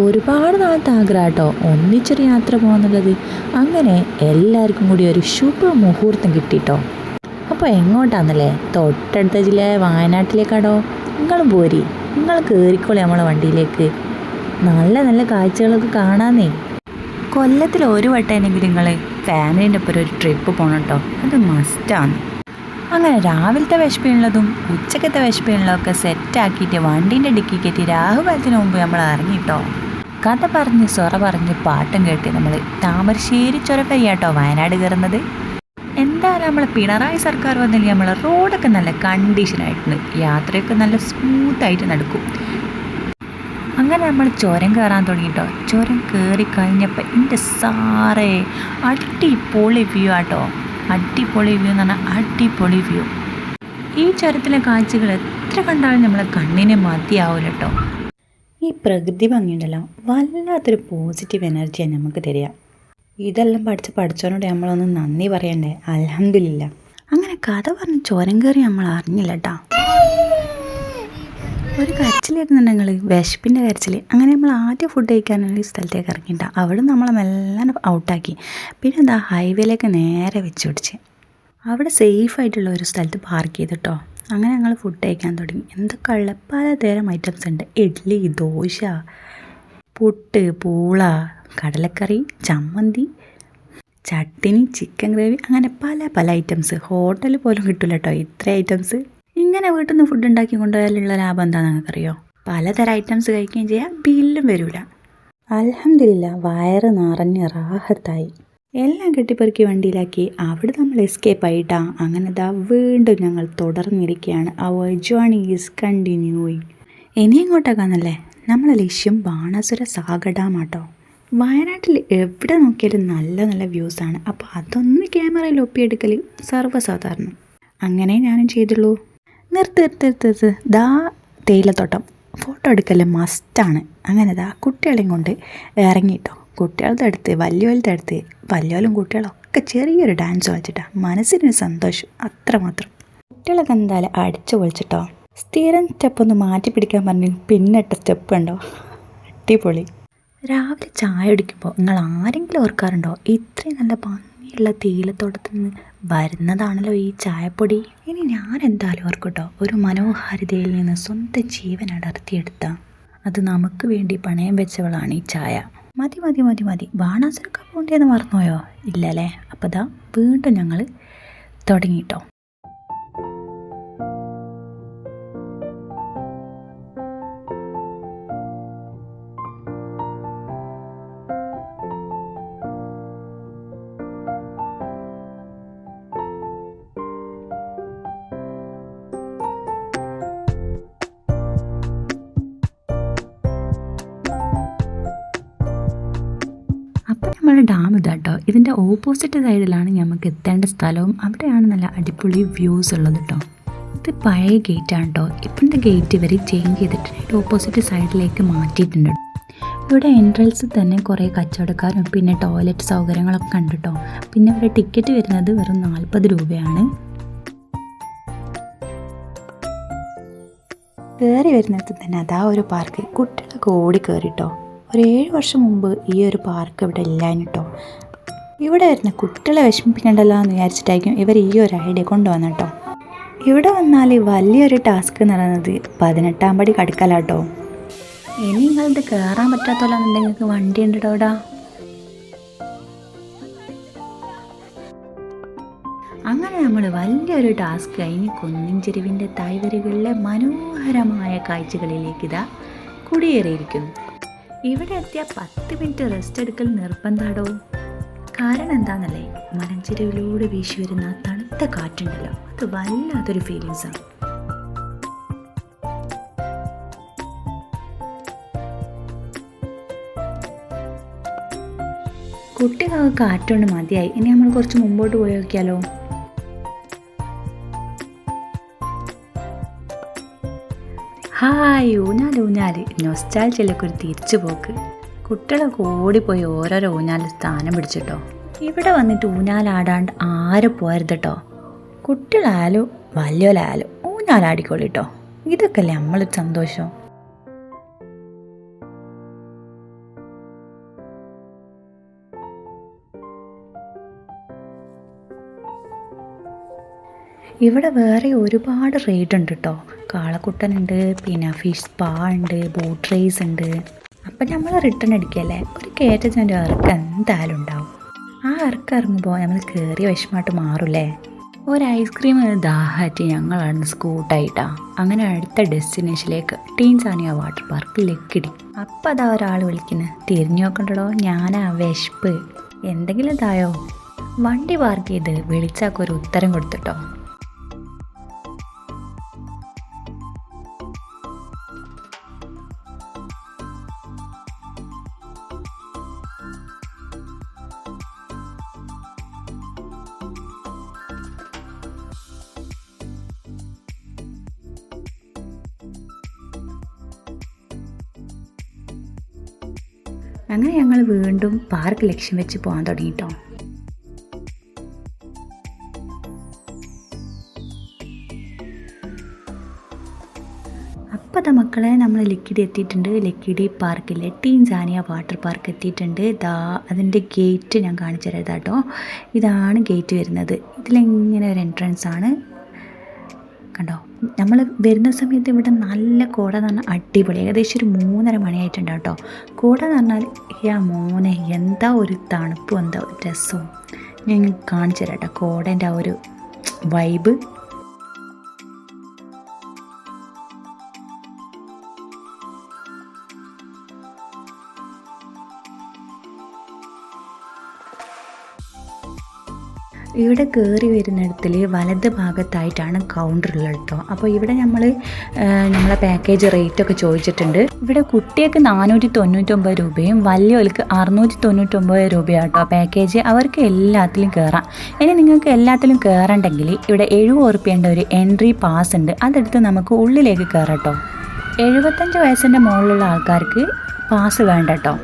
ഒരുപാട് നാളത്തെ ആഗ്രഹം കേട്ടോ ഒന്നിച്ചൊരു യാത്ര പോകുന്നുള്ളത്. അങ്ങനെ എല്ലാവർക്കും കൂടി ഒരു ശുഭ മുഹൂർത്തം കിട്ടിട്ടോ. അപ്പോൾ എങ്ങോട്ടാന്നല്ലേ? തൊട്ടടുത്ത ജില്ലയായ വയനാട്ടിലേക്കാടോ. നിങ്ങളും പോരി, നിങ്ങൾ കയറിക്കോളി നമ്മളെ വണ്ടിയിലേക്ക്. നല്ല നല്ല കാഴ്ചകളൊക്കെ കാണാന്നേ. കൊല്ലത്തിൽ ഒരു വട്ടമെങ്കിലും നിങ്ങൾ ഫാമിലീൻ്റെ ഒപ്പം ഒരു ട്രിപ്പ് പോകണം കേട്ടോ, അത് മസ്റ്റാണ്. അങ്ങനെ രാവിലത്തെ വിശപ്പിനുള്ളതും ഉച്ചക്കത്തെ വിശപ്പിനുള്ളതൊക്കെ സെറ്റാക്കിയിട്ട് വണ്ടീൻ്റെ ഡിക്കി കയറ്റി രാഹുകാലത്തിന് മുമ്പ് നമ്മൾ ഇറങ്ങിട്ടോ. കഥ പറഞ്ഞ് സൊറ പറഞ്ഞ് പാട്ടും കേട്ട് നമ്മൾ താമരശ്ശേരി ചുരം കഴിയാട്ടോ വയനാട് കയറുന്നത്. എന്തായാലും നമ്മളെ പിണറായി സർക്കാർ വന്നെങ്കിൽ നമ്മളെ റോഡൊക്കെ നല്ല കണ്ടീഷനായിട്ടുണ്ട്, യാത്രയൊക്കെ നല്ല സ്മൂത്തായിട്ട് നടക്കും. അങ്ങനെ നമ്മൾ ചുരം കയറാൻ തുടങ്ങിട്ടോ. ചുരം കയറി കഴിഞ്ഞപ്പോൾ എൻ്റെ സാറേ അടിപൊളി വ്യൂ ആട്ടോ. അടിപൊളി വ്യൂ എന്ന് പറഞ്ഞാൽ അടിപൊളി വ്യൂ. ഈ ചുരത്തിലെ കാഴ്ചകൾ എത്ര കണ്ടാലും നമ്മളെ കണ്ണിന് മതിയാവില്ല കേട്ടോ. ഈ പ്രകൃതി ഭംഗിയുണ്ടല്ലോ, വല്ലാത്തൊരു പോസിറ്റീവ് എനർജിയാണ് നമുക്ക് തരിക. ഇതെല്ലാം പഠിച്ചവനോട് നമ്മളൊന്ന് നന്ദി പറയണ്ടേ, അൽഹംദുലില്ലാ. അങ്ങനെ കഥ പറഞ്ഞ് ചുരം കയറി നമ്മൾ അറിഞ്ഞില്ല കേട്ടോ. ഒരു കരച്ചിലായിരുന്നുണ്ടെങ്കിൽ വിശപ്പിൻ്റെ കരച്ചിൽ. അങ്ങനെ നമ്മൾ ആദ്യം ഫുഡ് കഴിക്കാനൊരു സ്ഥലത്തേക്ക് ഇറങ്ങിയിട്ട. അവിടെ നമ്മളെ മെല്ലെ ഔട്ടാക്കി. പിന്നെ എന്താ ഹൈവേയിലേക്ക് നേരെ വെച്ച് പിടിച്ച് അവിടെ സേഫായിട്ടുള്ള ഒരു സ്ഥലത്ത് പാർക്ക് ചെയ്തിട്ടോ. അങ്ങനെ ഞങ്ങൾ ഫുഡ് കഴിക്കാൻ തുടങ്ങി. എന്തൊക്കെയുള്ള പലതരം ഐറ്റംസ് ഉണ്ട്. ഇഡ്ഡലി, ദോശ, പുട്ട്, പൂള, കടലക്കറി, ചമ്മന്തി, ചട്ടിനി, ചിക്കൻ ഗ്രേവി, അങ്ങനെ പല പല ഐറ്റംസ്. ഹോട്ടൽ പോലും കിട്ടില്ല കേട്ടോ ഇത്ര ഐറ്റംസ്. ഇങ്ങനെ വീട്ടിൽ നിന്ന് ഫുഡ് ഉണ്ടാക്കി കൊണ്ടുപോയാലുള്ള ലാഭം എന്താണെന്ന് നിങ്ങൾക്കറിയോ? പലതരം ഐറ്റംസ് കഴിക്കുകയും ചെയ്യാം, ബില്ലും വരില്ല. അൽഹംദുലില്ലാ, വയറ് നിറഞ്ഞ് റാഹത്തായി. എല്ലാം കെട്ടിപ്പെറുക്കി വണ്ടിയിലാക്കി അവിടെ നമ്മൾ എസ്കേപ്പ് ആയിട്ടാ. അങ്ങനെ ദാ വീണ്ടും ഞങ്ങൾ തുടർന്നിരിക്കുകയാണ്. Our journey is continuing. ഇനി എങ്ങോട്ടേക്കാന്നല്ലേ? നമ്മളെ ലക്ഷ്യം ബാണാസുര സാഗർ ഡാമാട്ടോ. വയനാട്ടിൽ എവിടെ നോക്കിയാലും നല്ല നല്ല വ്യൂസാണ്. അപ്പോൾ അതൊന്ന് ക്യാമറയിൽ ഒപ്പിയെടുക്കൽ സർവ്വസാധാരണം. അങ്ങനെ ഞാനും ചെയ്തുള്ളൂ. നിർത്ത് ദാ തേയിലത്തോട്ടം, ഫോട്ടോ എടുക്കൽ മസ്റ്റാണ്. അങ്ങനെ ദാ കുട്ടികളെയും കൊണ്ട് ഇറങ്ങിയിട്ടോ. കുട്ടികളുടെ അടുത്ത് വലിയവരുടെ അടുത്ത് വലിയവരും കുട്ടികളൊക്കെ ചെറിയൊരു ഡാൻസ് കളിച്ചിട്ടാണ്. മനസ്സിനൊരു സന്തോഷം അത്രമാത്രം. കുട്ടികളൊക്കെ എന്തായാലും അടിച്ചു പൊളിച്ചിട്ടോ. സ്ഥിരം സ്റ്റെപ്പൊന്ന് മാറ്റി പിടിക്കാൻ പറഞ്ഞു പിന്നിട്ട സ്റ്റെപ്പ് ഉണ്ടോ, അടിപൊളി. രാവിലെ ചായ കുടിക്കുമ്പോൾ നിങ്ങൾ ആരെങ്കിലും ഓർക്കാറുണ്ടോ ഇത്രയും നല്ല ഭംഗിയുള്ള തേയിലത്തോട്ടത്തിൽ നിന്ന് വരുന്നതാണല്ലോ ഈ ചായപ്പൊടി? ഇനി ഞാൻ എന്തായാലും ഓർക്കട്ടോ, ഒരു മനോഹാരിതയിൽ നിന്ന് സ്വന്തം ജീവൻ അടർത്തിയെടുത്ത, അത് നമുക്ക് വേണ്ടി പണയം വെച്ചവളാണ് ഈ ചായ. മതി ബാണാസുരക്ക് പോകേണ്ടതെന്ന് മറന്നുപോയോ? ഇല്ലല്ലേ? അപ്പോൾ ദാ വീണ്ടും ഞങ്ങൾ തുടങ്ങിയിട്ടോ. അപ്പോൾ നമ്മൾ ഡാം ഇതാട്ടോ. ഇതിൻ്റെ ഓപ്പോസിറ്റ് സൈഡിലാണ് നമുക്ക് എത്തേണ്ട സ്ഥലവും. അവിടെയാണ് നല്ല അടിപൊളി വ്യൂസ് ഉള്ളത് കേട്ടോ. ഇത് പഴയ ഗേറ്റാണ് കേട്ടോ. ഇപ്പോഴത്തെ ഗേറ്റ് ഇവർ ചേഞ്ച് ചെയ്തിട്ടുണ്ട്, ഓപ്പോസിറ്റ് സൈഡിലേക്ക് മാറ്റിയിട്ടുണ്ട്. ഇവിടെ എൻട്രൻസിൽ തന്നെ കുറേ കച്ചവടക്കാരും പിന്നെ ടോയ്ലറ്റ് സൗകര്യങ്ങളൊക്കെ ഉണ്ട് കേട്ടോ. പിന്നെ ഇവിടെ ടിക്കറ്റ് വരുന്നത് വെറും 40 രൂപയാണ്. കയറി വരുന്നിടത്ത് തന്നെ അതാ ഒരു പാർക്ക്. കുട്ടികളൊക്കെ ഓടി കയറിട്ടോ. ഒരു 7 വർഷം മുമ്പ് ഈ ഒരു പാർക്ക് ഇവിടെ ഇല്ലായിരുന്നു കേട്ടോ. ഇവിടെ വരുന്ന കുട്ടികളെ വിഷമിപ്പിക്കണ്ടല്ലോ എന്ന് വിചാരിച്ചിട്ടായിരിക്കും ഇവർ ഈ ഒരു ഐഡിയ കൊണ്ടുവന്നു കേട്ടോ. ഇവിടെ വന്നാൽ വലിയൊരു ടാസ്ക് എന്ന് പറയുന്നത് 18ാം പടി കടക്കലാട്ടോ. ഇനി നിങ്ങളിത് കയറാൻ പറ്റാത്തോലാന്നുണ്ടെങ്കിൽ നിങ്ങൾക്ക് വണ്ടി ഉണ്ട് കേട്ടോ ഇവിടെ. അങ്ങനെ നമ്മൾ വലിയൊരു ടാസ്ക് കഴിഞ്ഞ് കുന്നിൻ ചെരുവിൻ്റെ തായ്വരകളിലെ മനോഹരമായ കാഴ്ചകളിലേക്ക് ഇതാ കുടിയേറിയിരിക്കുന്നു. ഇവിടെ എത്തിയ 10 മിനിറ്റ് റെസ്റ്റ് എടുക്കൽ നിർബന്ധാടോ. കാരണം എന്താണെന്നല്ലേ, മലഞ്ചെരുവിലൂടെ വീശി വരുന്ന തണുത്ത കാറ്റുണ്ടല്ലോ, അത് വല്ലാത്തൊരു ഫീലിങ്സാണ്. കുട്ടികൾക്ക് കാറ്റുകൊണ്ട് മതിയായി. ഇനി നമ്മൾ കുറച്ച് മുമ്പോട്ട് പോയി നോക്കിയാലോ. ഹായ്, ഊഞ്ഞാല് നൊസ്റ്റാൾജിയയിലേക്ക് ഒരു തിരിച്ചു പോക്ക്. കുട്ടികളൊക്കെ ഓടിപ്പോയി ഓരോരോ ഊഞ്ഞാൽ സ്ഥാനം പിടിച്ചിട്ടോ. ഇവിടെ വന്നിട്ട് ഊഞ്ഞാലാടാണ്ട് ആരും പോരുത് കേട്ടോ. കുട്ടികളായാലും വലിയോലായാലും ഊഞ്ഞാലാടിക്കോളിട്ടോ. ഇതൊക്കെ അല്ലേ നമ്മളൊരു സന്തോഷം. ഇവിടെ വേറെ ഒരുപാട് റൈഡ് ഉണ്ട് കേട്ടോ. കാളക്കുട്ടനുണ്ട്, പിന്നെ ഫിഷ് സ്പാ ഉണ്ട്, ബോട്ട് റേസ് ഉണ്ട്. അപ്പം നമ്മൾ റിട്ടേൺ അടിക്കല്ലേ, ഒരു കയറ്റത്തിൻ്റെ ഇറക്കം എന്തായാലും ഉണ്ടാവും. ആ ഇറക്കം ഇറങ്ങുമ്പോൾ നമ്മൾ കയറിയ വിഷമമായിട്ട് മാറൂലേ. ഒരു ഐസ്ക്രീം ദാഹാറ്റി ഞങ്ങളാണ് സ്കൂട്ടായിട്ടാണ് അങ്ങനെ അടുത്ത ഡെസ്റ്റിനേഷനിലേക്ക് ടീൻസാനിയ വാട്ടർ പാർക്ക് ലക്കിടി. അപ്പം അതാ ഒരാൾ വിളിക്കുന്നത്, തിരിഞ്ഞു നോക്കണ്ടോ, ഞാനാ വിശപ്പ്, എന്തെങ്കിലും ഇതായോ. വണ്ടി പാർക്ക് ചെയ്ത് വിളിച്ചാക്കൊരു ഉത്തരം കൊടുത്തിട്ടോ. അങ്ങനെ ഞങ്ങൾ വീണ്ടും പാർക്ക് ലക്ഷ്യം വെച്ച് പോകാൻ തുടങ്ങിട്ടോ. അപ്പോൾ അതാ മക്കളെ നമ്മൾ ലക്കിടി എത്തിയിട്ടുണ്ട്. ലക്കിടി പാർക്കിലെ ടീൻസാനിയ വാട്ടർ പാർക്ക് എത്തിയിട്ടുണ്ട്. അതിൻ്റെ ഗേറ്റ് ഞാൻ കാണിച്ചു തരാം. ഇതാട്ടോ, ഇതാണ് ഗേറ്റ് വരുന്നത്. ഇതിലിങ്ങനെ ഒരു എൻട്രൻസ് ആണ് കണ്ടോ. നമ്മൾ വരുന്ന സമയത്ത് ഇവിടെ നല്ല കോട എന്ന് പറഞ്ഞാൽ അടിപൊളി. ഏകദേശം ഒരു 3:30 മണിയായിട്ടുണ്ട് കേട്ടോ. കോട എന്ന് പറഞ്ഞാൽ മോനെ എന്താ ഒരു തണുപ്പും എന്താ ഒരു രസവും. ഞാൻ കാണിച്ചു തരാം കേട്ടോ കോടേൻ്റെ ആ ഒരു വൈബ്. ഇവിടെ കയറി വരുന്നിടത്തിൽ വലത് ഭാഗത്തായിട്ടാണ് കൗണ്ടറുള്ളത് കേട്ടോ. അപ്പോൾ ഇവിടെ നമ്മളെ പാക്കേജ് റേറ്റൊക്കെ ചോദിച്ചിട്ടുണ്ട്. ഇവിടെ കുട്ടികൾക്ക് 499 രൂപയും വലിയവർക്ക് 699 രൂപയാണ് കേട്ടോ പാക്കേജ്. അവർക്ക് എല്ലാത്തിലും കയറാം. ഇനി നിങ്ങൾക്ക് എല്ലാത്തിലും കയറണ്ടെങ്കിൽ ഇവിടെ 70 രൂപയുടെ ഒരു എൻട്രി പാസ് ഉണ്ട്. അതെടുത്ത് നമുക്ക് ഉള്ളിലേക്ക് കയറാം കേട്ടോ. 75 വയസ്സിൻ്റെ മുകളിലുള്ള ആൾക്കാർക്ക് പാസ് വേണ്ട കേട്ടോ.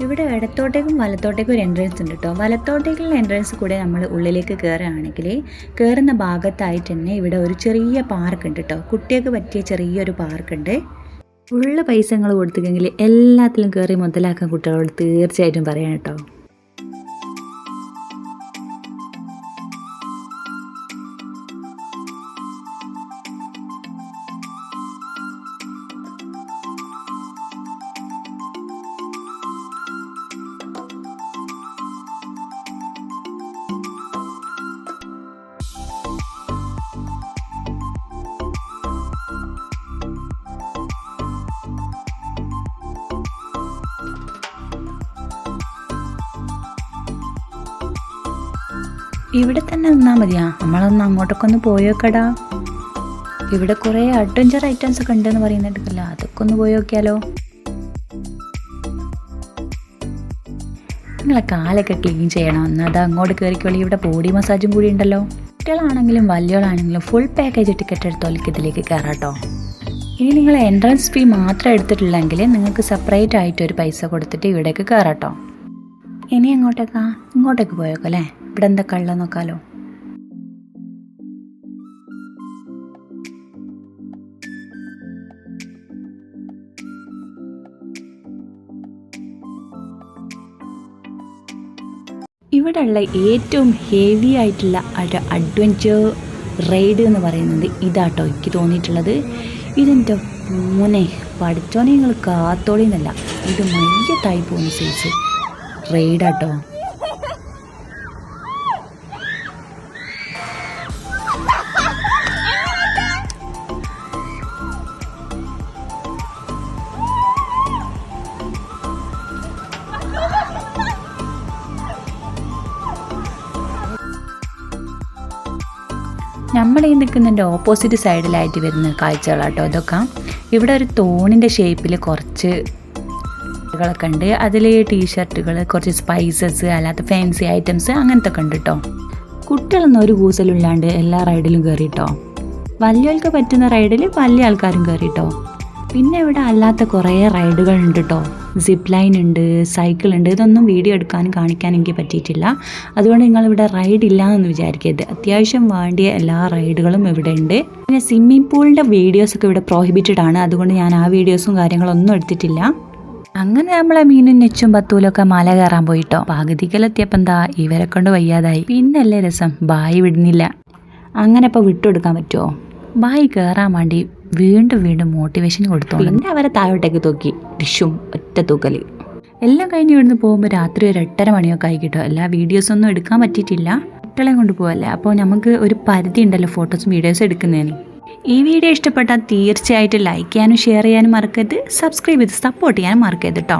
ഇവിടെ ഇടത്തോട്ടേക്കും വലത്തോട്ടേക്കും ഒരു എൻട്രൻസ് ഉണ്ട് കേട്ടോ. വലത്തോട്ടേക്കുള്ള എൻട്രൻസ് കൂടെ നമ്മൾ ഉള്ളിലേക്ക് കയറുകയാണെങ്കിൽ കയറുന്ന ഭാഗത്തായിട്ട് തന്നെ ഇവിടെ ഒരു ചെറിയ പാർക്ക് ഉണ്ട് കേട്ടോ. കുട്ടികൾക്ക് പറ്റിയ ചെറിയൊരു പാർക്കുണ്ട്. ഫുള്ള് പൈസ നിങ്ങൾ കൊടുത്തില്ലെങ്കിൽ എല്ലാത്തിലും കയറി മുതലാക്കാൻ കുട്ടികളോട് തീർച്ചയായിട്ടും പറയാം കേട്ടോ. ഇവിടെ തന്നെ നിന്നാൽ മതിയാ, നമ്മളൊന്ന് അങ്ങോട്ടൊക്കെ ഒന്ന് പോയോക്കടാ. ഇവിടെ കുറേ അഡ്വഞ്ചർ ഐറ്റംസ് ഒക്കെ ഉണ്ടെന്ന് പറയുന്നുണ്ടല്ലോ, അതൊക്കെ ഒന്ന് പോയി നോക്കിയാലോ. നിങ്ങളെ കാലൊക്കെ ക്ലീൻ ചെയ്യണം, എന്നാൽ അങ്ങോട്ട് കയറിക്കോളി. ഇവിടെ ബോഡി മസാജും കൂടി ഉണ്ടല്ലോ. കുട്ടികളാണെങ്കിലും വലിയവളാണെങ്കിലും ഫുൾ പാക്കേജ് ടിക്കറ്റ് എടുത്തോലേക്ക് ഇതിലേക്ക് കയറാട്ടോ. ഇനി നിങ്ങൾ എൻട്രൻസ് ഫീ മാത്രം എടുത്തിട്ടില്ലെങ്കിൽ നിങ്ങൾക്ക് സെപ്പറേറ്റ് ആയിട്ട് ഒരു പൈസ കൊടുത്തിട്ട് ഇവിടേക്ക് കയറാട്ടോ. ഇനി ഇങ്ങോട്ടേക്ക് പോയേക്കോ അല്ലേ. ഇവിടെ എന്തൊക്കെ ഉള്ളത് നോക്കാലോ. ഇവിടെയുള്ള ഏറ്റവും ഹെവി ആയിട്ടുള്ള ഒരു അഡ്വഞ്ചർ റൈഡ് എന്ന് പറയുന്നത് ഇതാട്ടോ എനിക്ക് തോന്നിയിട്ടുള്ളത്. ഇതെൻ്റെ മോനെ പഠിച്ചോനെ നിങ്ങൾ കാത്തോളിന്നല്ല, ഇത് മയ്യത്തായി പോകുന്ന സൈസ് റൈഡാട്ടോ. നമ്മുടെ ഈ നിൽക്കുന്നതിൻ്റെ ഓപ്പോസിറ്റ് സൈഡിലായിട്ട് വരുന്ന കാഴ്ചകളാട്ടോ ഇതൊക്കെ. ഇവിടെ ഒരു തോണിൻ്റെ ഷേപ്പിൽ കുറച്ച് കളൊക്കെ ഉണ്ട്. അതിൽ ടീഷർട്ടുകൾ, കുറച്ച് സ്പൈസസ്, അല്ലാത്ത ഫാൻസി ഐറ്റംസ് അങ്ങനത്തെ ഒക്കെ ഉണ്ട് കേട്ടോ. കുട്ടികളൊന്നും ഒരു കൂസലില്ലാണ്ട് എല്ലാ റൈഡിലും കയറിട്ടോ. വലിയവർക്ക് പറ്റുന്ന റൈഡിൽ വലിയ ആൾക്കാരും കയറിട്ടോ. പിന്നെ ഇവിടെ അല്ലാത്ത കുറേ റൈഡുകൾ ഉണ്ട് കേട്ടോ. സിപ്പ് ലൈൻ ഉണ്ട്, സൈക്കിൾ ഉണ്ട്. ഇതൊന്നും വീഡിയോ എടുക്കാനും കാണിക്കാനും എനിക്ക് പറ്റിയിട്ടില്ല. അതുകൊണ്ട് നിങ്ങളിവിടെ റൈഡ് ഇല്ലയെന്ന് വിചാരിക്കരുത്. അത്യാവശ്യം വേണ്ടിയ എല്ലാ റൈഡുകളും ഇവിടെ ഉണ്ട്. പിന്നെ സ്വിമ്മിംഗ് പൂളിൻ്റെ വീഡിയോസൊക്കെ ഇവിടെ പ്രോഹിബിറ്റഡ് ആണ്. അതുകൊണ്ട് ഞാൻ ആ വീഡിയോസും കാര്യങ്ങളൊന്നും എടുത്തിട്ടില്ല. അങ്ങനെ നമ്മളെ മീനും നെച്ചും ബത്തൂലൊക്കെ മല കയറാൻ പോയിട്ടോ. പകുതിക്കലെത്തിയപ്പോൾ എന്താ ഇവരെ കൊണ്ട് വയ്യാതായി. പിന്നല്ലേ രസം, ബായി വിടുന്നില്ല. അങ്ങനെ ഇപ്പോൾ വിട്ടുകൊടുക്കാൻ പറ്റുമോ? ബായി കയറാൻ വേണ്ടി വീണ്ടും വീണ്ടും മോട്ടിവേഷൻ കൊടുത്തു. പിന്നെ അവരെ താഴോട്ടേക്ക് തൂക്കി, ഡിഷും ഒറ്റ തൂക്കൽ. എല്ലാം കഴിഞ്ഞ് ഇവിടുന്ന് പോകുമ്പോൾ രാത്രി ഒരു 8:30 മണിയൊക്കെ ആയി കിട്ടും. എല്ലാ വീഡിയോസൊന്നും എടുക്കാൻ പറ്റിയിട്ടില്ല, കുട്ടികളെ കൊണ്ട് പോകല്ലേ. അപ്പോൾ നമുക്ക് ഒരു പരിധി ഉണ്ടല്ലോ ഫോട്ടോസും വീഡിയോസും എടുക്കുന്നതിന്. ഈ വീഡിയോ ഇഷ്ടപ്പെട്ടാൽ തീർച്ചയായിട്ടും ലൈക്ക് ചെയ്യാനും ഷെയർ ചെയ്യാനും മറക്കരുത്. സബ്സ്ക്രൈബ് ചെയ്ത് സപ്പോർട്ട് ചെയ്യാനും മറക്കരുത് കേട്ടോ.